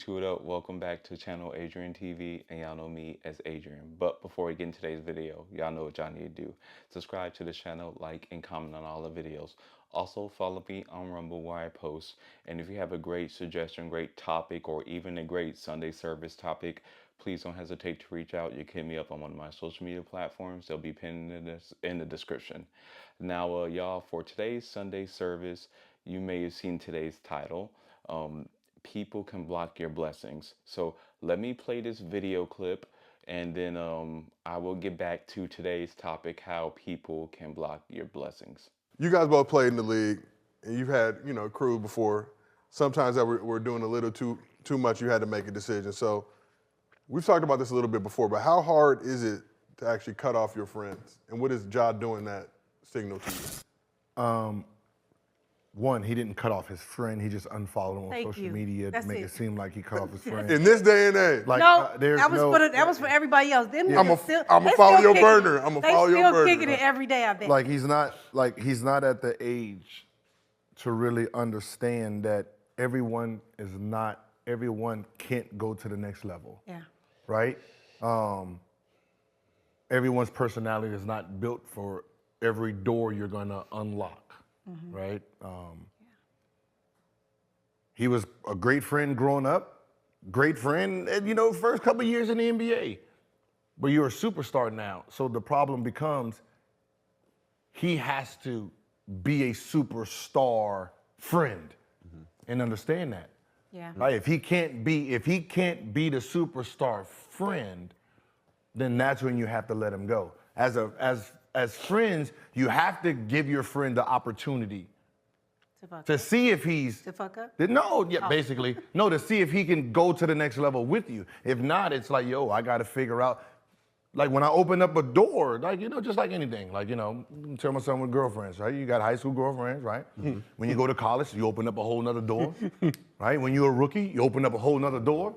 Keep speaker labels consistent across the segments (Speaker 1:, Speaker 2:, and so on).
Speaker 1: YouTube up? Welcome back to channel Adrian TV, and y'all know me as Adrian. But before we get into today's video, y'all know what y'all need to do. Subscribe to the channel, like, and comment on all the videos. Also, follow me on Rumble where I post. And if you have a great suggestion, great topic, or even a great Sunday service topic, please don't hesitate to reach out. You can hit me up on one of my social media platforms. They'll be pinned in the description. Now, y'all, for today's Sunday service, you may have seen today's title. People can block your blessings. So let me play this video clip, and then I will get back to today's topic, how people can block your blessings.
Speaker 2: You guys both played in the league, and you've had, crew before. Sometimes that we're doing a little too much, you had to make a decision. So we've talked about this a little bit before, but how hard is it to actually cut off your friends? And what is Ja doing that signal to you?
Speaker 3: One, he didn't cut off his friend. He just unfollowed him on
Speaker 4: Thank
Speaker 3: social
Speaker 4: you.
Speaker 3: media
Speaker 4: That's
Speaker 3: to make
Speaker 4: it.
Speaker 3: it seem like he cut off his friend.
Speaker 2: In this day and age.
Speaker 3: Like,
Speaker 4: No,
Speaker 3: there's
Speaker 4: that was
Speaker 3: no,
Speaker 4: that was for everybody else. Them
Speaker 2: I'ma
Speaker 4: niggas still,
Speaker 2: I'ma
Speaker 4: they
Speaker 2: follow
Speaker 4: still
Speaker 2: your
Speaker 4: kicking it.
Speaker 2: burner. I'ma follow your
Speaker 4: They
Speaker 2: burner.
Speaker 4: still kicking it every day, I bet.
Speaker 3: like he's not at the age to really understand that everyone can't go to the next level.
Speaker 4: Yeah.
Speaker 3: Right? Everyone's personality is not built for every door you're gonna unlock, right? He was a great friend growing up, great friend, and first couple of years in the NBA. But you're a superstar now, so the problem becomes he has to be a superstar friend and understand that.
Speaker 4: Yeah.
Speaker 3: Right? If he can't be the superstar friend, then that's when you have to let him go. As friends, you have to give your friend the opportunity to see if he's
Speaker 4: To fuck up?
Speaker 3: basically to see if he can go to the next level with you. If not, it's like, I got to figure out. Like when I open up a door, just like anything, tell my son with girlfriends, right? You got high school girlfriends, right? When you go to college, you open up a whole nother door, right? When you're a rookie, you open up a whole nother door.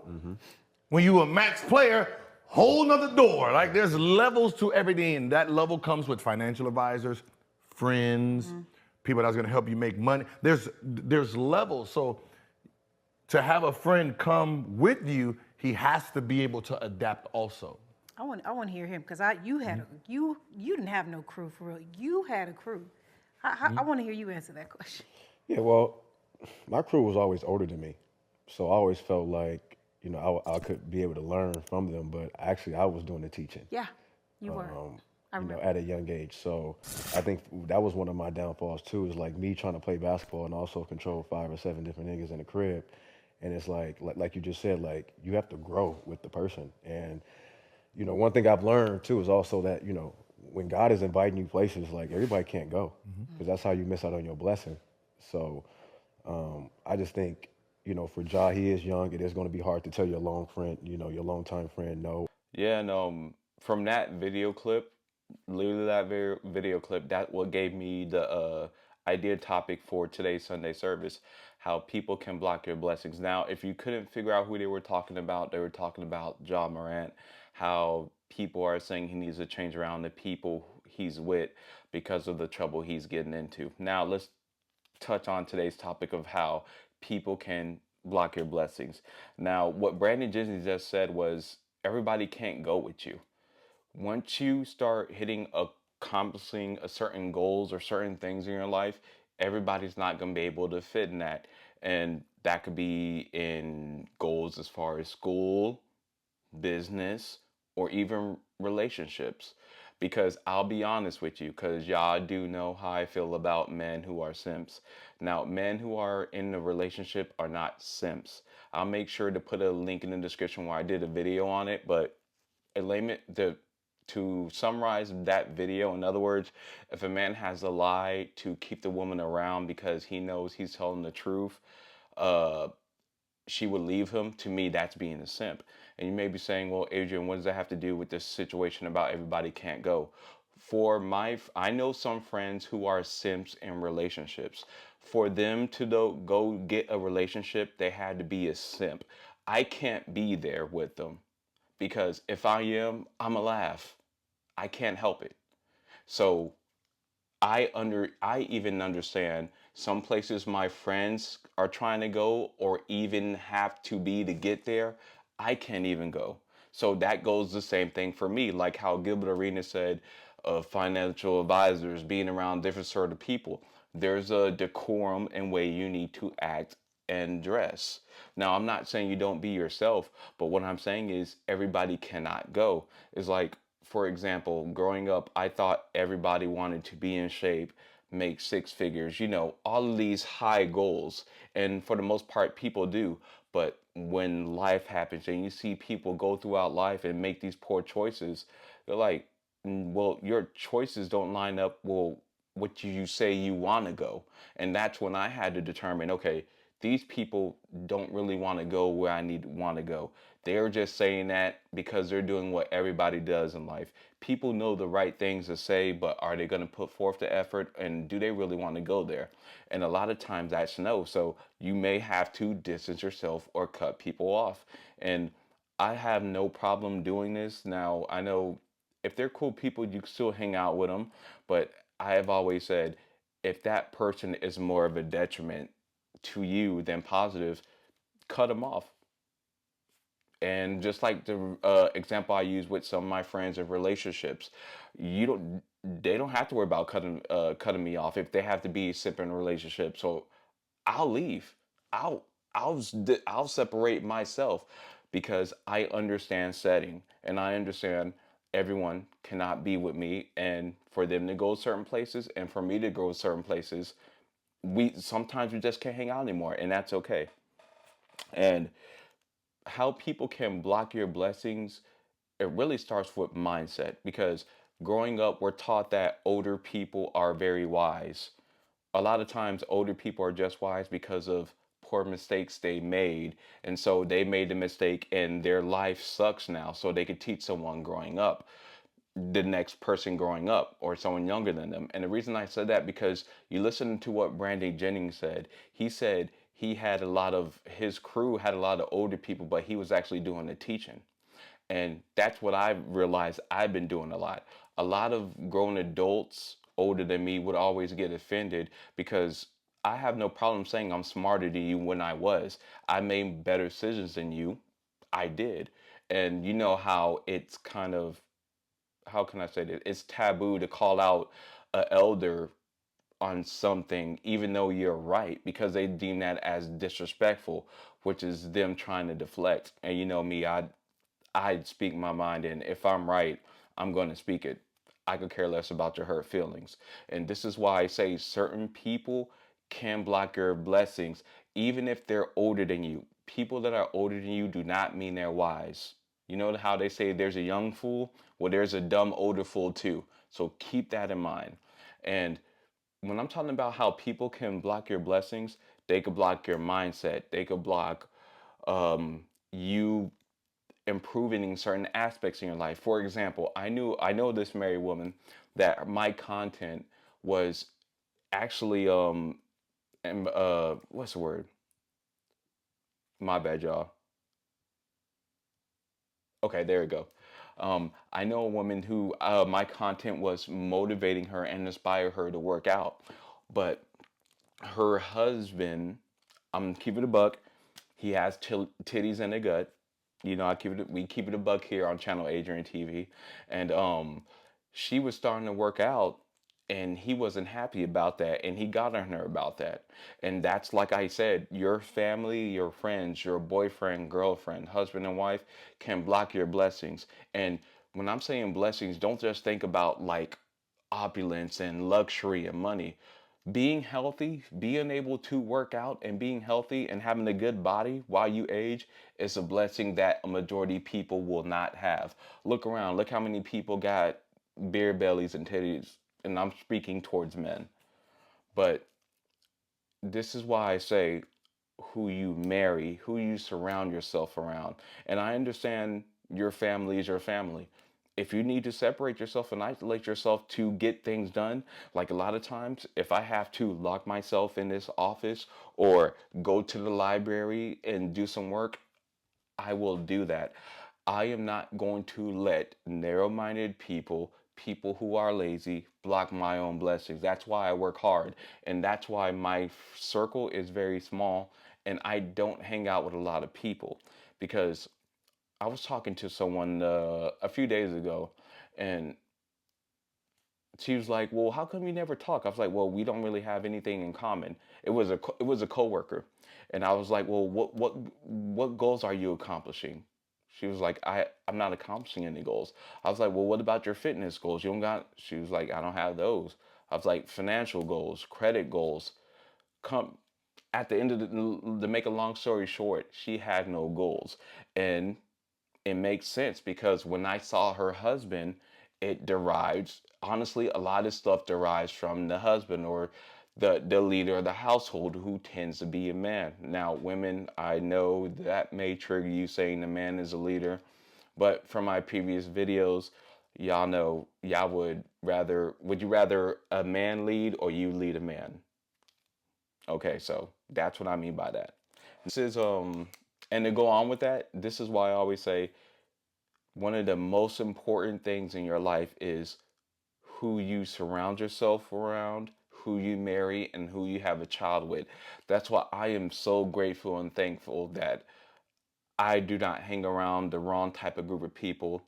Speaker 3: When you're a max player, whole nother door. Like there's levels to everything, and that level comes with financial advisors, friends, people that's gonna help you make money. There's levels. So to have a friend come with you, he has to be able to adapt also.
Speaker 4: I want to hear him because you didn't have no crew for real. You had a crew. I want to hear you answer that question.
Speaker 5: Yeah, well, my crew was always older than me, so I always felt like I could be able to learn from them. But actually, I was doing the teaching.
Speaker 4: Yeah, you were. I remember.
Speaker 5: At a young age. So I think that was one of my downfalls too. Is like me trying to play basketball and also control 5 or 7 different niggas in the crib, and it's like you just said, like you have to grow with the person. And one thing I've learned too is also that when God is inviting you places, like everybody can't go, because that's how you miss out on your blessing. So I just think for Ja, he is young. It is going to be hard to tell your your longtime friend no.
Speaker 1: Yeah, and from that video clip, literally that video clip, that what gave me the idea topic for today's Sunday service, how people can block your blessings. Now, if you couldn't figure out who they were talking about Ja Morant, how people are saying he needs to change around the people he's with because of the trouble he's getting into. Now, let's touch on today's topic of how people can block your blessings. Now, what Brandon Disney just said was everybody can't go with you. Once you start accomplishing a certain goals or certain things in your life, everybody's not going to be able to fit in that. And that could be in goals as far as school, business, or even relationships. Because I'll be honest with you, because y'all do know how I feel about men who are simps. Now, men who are in a relationship are not simps. I'll make sure to put a link in the description where I did a video on it, but to summarize that video, in other words, if a man has a lie to keep the woman around because he knows he's telling the truth, she would leave him. To me, that's being a simp. And you may be saying, well, Adrian, what does that have to do with this situation about everybody can't go? I know some friends who are simps in relationships. For them to go get a relationship, they had to be a simp. I can't be there with them because if I am, I'm a laugh. I can't help it. So I even understand Some places my friends are trying to go or even have to be to get there, I can't even go. So that goes the same thing for me, like how Gilbert Arenas said of financial advisors being around different sort of people. There's a decorum and way you need to act and dress. Now, I'm not saying you don't be yourself, but what I'm saying is everybody cannot go. It's like, for example, growing up, I thought everybody wanted to be in shape, make six figures, all of these high goals. And for the most part, people do. But when life happens and you see people go throughout life and make these poor choices, they're like, well, your choices don't line up. Well, what you say you want to go. And that's when I had to determine, okay, these people don't really want to go where I need to want to go. They're just saying that because they're doing what everybody does in life. People know the right things to say, but are they going to put forth the effort and do they really want to go there? And a lot of times that's no. So you may have to distance yourself or cut people off. And I have no problem doing this. Now, I know if they're cool people, you can still hang out with them. But I have always said, if that person is more of a detriment to you than positive, cut them off. And just like the example I use with some of my friends in relationships, you don't, they don't have to worry about cutting me off if they have to be separate in a relationship. So I'll leave. I'll I'll separate myself because I understand setting and I understand everyone cannot be with me, and for them to go certain places and for me to go certain places, we sometimes we just can't hang out anymore, and that's okay. And how people can block your blessings, it really starts with mindset because growing up we're taught that older people are very wise. A lot of times older people are just wise because of poor mistakes they made, and so they made the mistake and their life sucks now so they could teach someone growing up, the next person growing up or someone younger than them. And the reason I said that because you listen to what Brandon Jennings said. He said he had a lot of his crew had a lot of older people, but he was actually doing the teaching. And that's what I realized I've been doing a lot. A lot of grown adults older than me would always get offended because I have no problem saying I'm smarter than you when I was. I made better decisions than you. I did. And you know how it's kind of, how can I say that? It's taboo to call out a elder on something even though you're right because they deem that as disrespectful, which is them trying to deflect. And you know me, I speak my mind, and if I'm right, I'm going to speak it. I could care less about your hurt feelings. And this is why I say certain people can block your blessings, even if they're older than you. People that are older than you do not mean they're wise. You know how they say there's a young fool? Well, there's a dumb older fool too. So keep that in mind. And when I'm talking about how people can block your blessings, they could block your mindset. They could block you improving in certain aspects in your life. For example, I know this married woman that my content was actually what's the word? My bad, y'all. Okay, there we go. I know a woman who my content was motivating her and inspire her to work out, but her husband, I'm keeping it a buck. He has titties and a gut. You know, we keep it a buck here on Channel Adrian TV, and she was starting to work out, and he wasn't happy about that, and he got on her about that, and that's like I said, your family, your friends, your boyfriend, girlfriend, husband, and wife can block your blessings. And when I'm saying blessings, don't just think about like opulence and luxury and money. Being healthy, being able to work out and being healthy and having a good body while you age is a blessing that a majority of people will not have. Look around, look how many people got beer bellies and titties, and I'm speaking towards men. But this is why I say who you marry, who you surround yourself around. And I understand your family is your family. If you need to separate yourself and isolate yourself to get things done, like a lot of times, if I have to lock myself in this office or go to the library and do some work, I will do that. I am not going to let narrow minded people, people who are lazy, block my own blessings. That's why I work hard. And that's why my circle is very small and I don't hang out with a lot of people. Because I was talking to someone a few days ago, and she was like, "Well, how come you never talk?" I was like, "Well, we don't really have anything in common." It was a coworker, and I was like, "Well, what goals are you accomplishing?" She was like, I'm not accomplishing any goals." I was like, "Well, what about your fitness goals? You don't got?" She was like, "I don't have those." I was like, "Financial goals, credit goals." Come at the end of to make a long story short, she had no goals, and it makes sense because when I saw her husband, it derives honestly a lot of stuff derives from the husband or the leader of the household who tends to be a man. Now, women, I know that may trigger you saying the man is a leader, but from my previous videos, y'all know y'all would you rather a man lead or you lead a man? Okay, so that's what I mean by that. This is and to go on with that, this is why I always say one of the most important things in your life is who you surround yourself around, who you marry, and who you have a child with. That's why I am so grateful and thankful that I do not hang around the wrong type of group of people.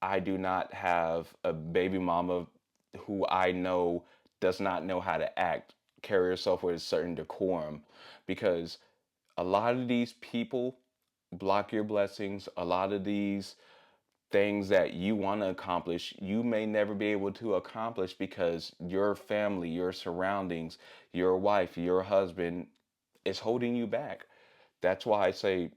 Speaker 1: I do not have a baby mama who I know does not know how to act, carry herself with a certain decorum, because a lot of these people block your blessings. A lot of these things that you want to accomplish, you may never be able to accomplish because your family, your surroundings, your wife, your husband is holding you back. That's why I say,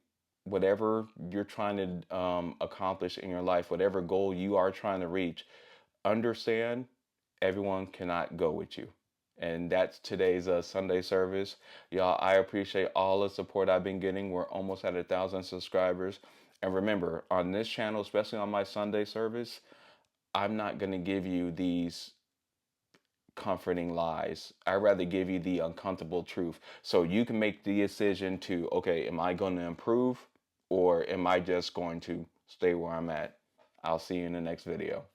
Speaker 1: whatever you're trying to accomplish in your life, whatever goal you are trying to reach, understand everyone cannot go with you. And that's today's Sunday service. Y'all, I appreciate all the support I've been getting. We're almost at 1,000 subscribers. And remember, on this channel, especially on my Sunday service, I'm not going to give you these comforting lies. I'd rather give you the uncomfortable truth. So you can make the decision to, okay, am I going to improve or am I just going to stay where I'm at? I'll see you in the next video.